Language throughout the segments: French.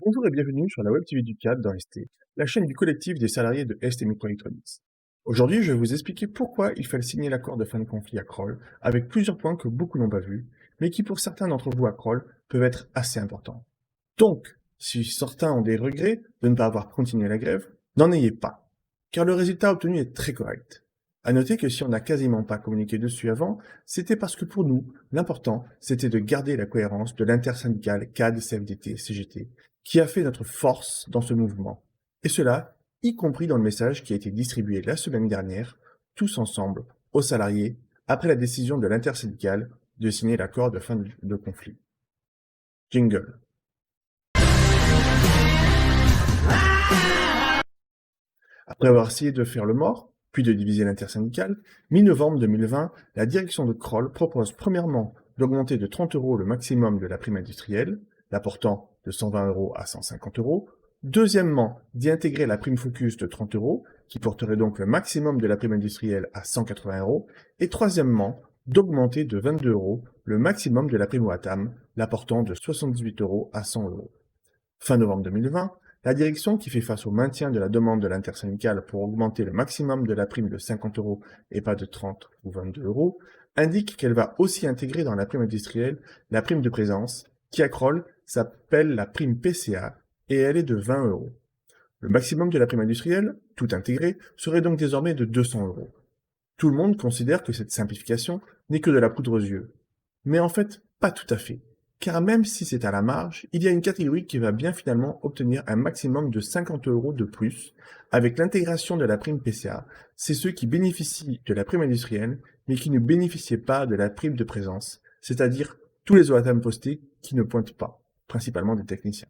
Bonjour et bienvenue sur la Web TV du CAD dans ST, la chaîne du collectif des salariés de ST Microelectronics. Aujourd'hui, je vais vous expliquer pourquoi il fallait signer l'accord de fin de conflit à Kroll, avec plusieurs points que beaucoup n'ont pas vus, mais qui pour certains d'entre vous à Kroll peuvent être assez importants. Donc, si certains ont des regrets de ne pas avoir continué la grève, n'en ayez pas, car le résultat obtenu est très correct. À noter que si on n'a quasiment pas communiqué dessus avant, c'était parce que pour nous, l'important, c'était de garder la cohérence de l'intersyndicale CAD-CFDT-CGT, qui a fait notre force dans ce mouvement. Et cela, y compris dans le message qui a été distribué la semaine dernière, tous ensemble, aux salariés, après la décision de l'intersyndicale de signer l'accord de fin de conflit. Jingle. Après avoir essayé de faire le mort, puis de diviser l'intersyndicale, mi-novembre 2020, la direction de Kroll propose premièrement d'augmenter de 30 € le maximum de la prime industrielle, la portant de 120 € à 150 €. Deuxièmement, d'y intégrer la prime focus de 30 €, qui porterait donc le maximum de la prime industrielle à 180 €. Et troisièmement, d'augmenter de 22 € le maximum de la prime Watam, la portant de 78 € à 100 €. Fin novembre 2020, la direction, qui fait face au maintien de la demande de l'intersyndicale pour augmenter le maximum de la prime de 50 € et pas de 30 ou 22 €, indique qu'elle va aussi intégrer dans la prime industrielle la prime de présence, qui à Kroll s'appelle la prime PCA, et elle est de 20 €. Le maximum de la prime industrielle, tout intégré, serait donc désormais de 200 €. Tout le monde considère que cette simplification n'est que de la poudre aux yeux. Mais en fait, pas tout à fait. Car même si c'est à la marge, il y a une catégorie qui va bien finalement obtenir un maximum de 50 € de plus avec l'intégration de la prime PCA. C'est ceux qui bénéficient de la prime industrielle, mais qui ne bénéficiaient pas de la prime de présence, c'est-à-dire tous les OATAM postés qui ne pointent pas, principalement des techniciens.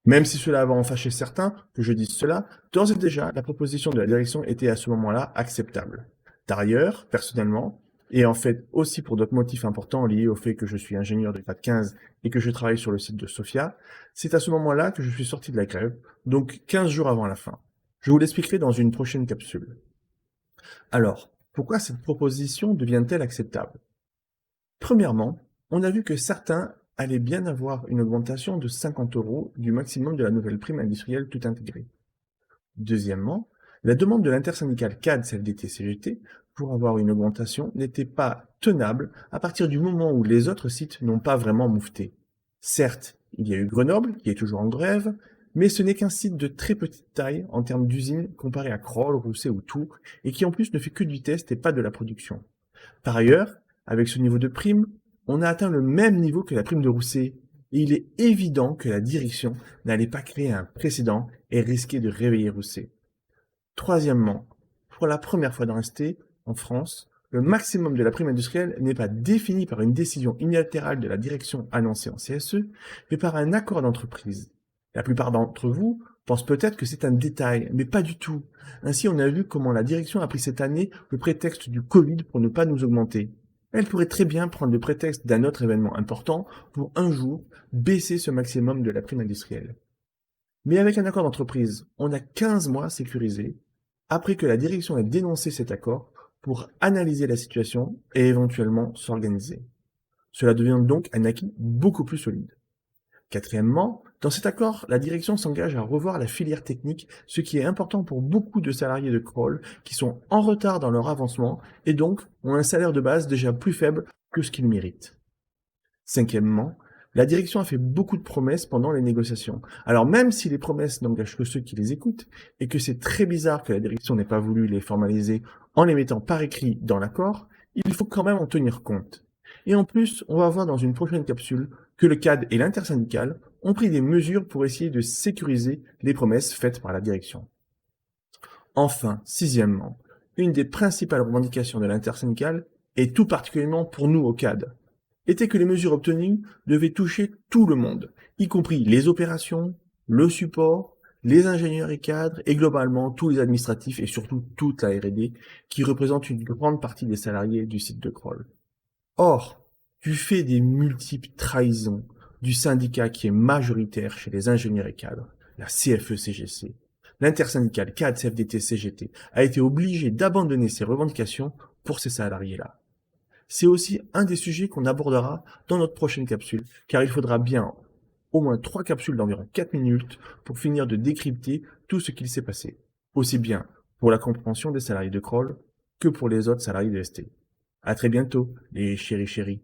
Même si cela va en fâcher certains, que je dise cela, d'ores et déjà, la proposition de la direction était à ce moment-là acceptable. Par ailleurs, personnellement, et en fait aussi pour d'autres motifs importants liés au fait que je suis ingénieur de grade 15 et que je travaille sur le site de Sofia, c'est à ce moment-là que je suis sorti de la grève, donc 15 jours avant la fin. Je vous l'expliquerai dans une prochaine capsule. Alors, pourquoi cette proposition devient-elle acceptable? Premièrement, on a vu que certains allaient bien avoir une augmentation de 50 € du maximum de la nouvelle prime industrielle tout intégrée. Deuxièmement, la demande de l'intersyndicale CAD-CFDT-CGT pour avoir une augmentation n'était pas tenable à partir du moment où les autres sites n'ont pas vraiment moufté. Certes, il y a eu Grenoble, qui est toujours en grève, mais ce n'est qu'un site de très petite taille en termes d'usine comparé à Kroll, Rousset ou Tours, et qui en plus ne fait que du test et pas de la production. Par ailleurs, avec ce niveau de prime, on a atteint le même niveau que la prime de Rousset, et il est évident que la direction n'allait pas créer un précédent et risquer de réveiller Rousset. Troisièmement, pour la première fois dans ST, en France, le maximum de la prime industrielle n'est pas défini par une décision unilatérale de la direction annoncée en CSE, mais par un accord d'entreprise. La plupart d'entre vous pensent peut-être que c'est un détail, mais pas du tout. Ainsi, on a vu comment la direction a pris cette année le prétexte du Covid pour ne pas nous augmenter. Elle pourrait très bien prendre le prétexte d'un autre événement important pour un jour baisser ce maximum de la prime industrielle. Mais avec un accord d'entreprise, on a 15 mois sécurisés après que la direction ait dénoncé cet accord pour analyser la situation et éventuellement s'organiser. Cela devient donc un acquis beaucoup plus solide. Quatrièmement, dans cet accord, la direction s'engage à revoir la filière technique, ce qui est important pour beaucoup de salariés de Kroll qui sont en retard dans leur avancement et donc ont un salaire de base déjà plus faible que ce qu'ils méritent. Cinquièmement, la direction a fait beaucoup de promesses pendant les négociations. Alors même si les promesses n'engagent que ceux qui les écoutent, et que c'est très bizarre que la direction n'ait pas voulu les formaliser en les mettant par écrit dans l'accord, il faut quand même en tenir compte. Et en plus, on va voir dans une prochaine capsule que le CAD et l'intersyndicale ont pris des mesures pour essayer de sécuriser les promesses faites par la direction. Enfin, sixièmement, une des principales revendications de l'intersyndicale, et tout particulièrement pour nous au CAD, était que les mesures obtenues devaient toucher tout le monde, y compris les opérations, le support, les ingénieurs et cadres, et globalement tous les administratifs et surtout toute la R&D, qui représente une grande partie des salariés du site de Kroll. Or, du fait des multiples trahisons du syndicat qui est majoritaire chez les ingénieurs et cadres, la CFE-CGC, l'intersyndicale CAD-CFDT-CGT a été obligé d'abandonner ses revendications pour ces salariés-là. C'est aussi un des sujets qu'on abordera dans notre prochaine capsule, car il faudra bien au moins 3 capsules d'environ 4 minutes pour finir de décrypter tout ce qu'il s'est passé, aussi bien pour la compréhension des salariés de Kroll que pour les autres salariés de ST. À très bientôt, les chéris chéris.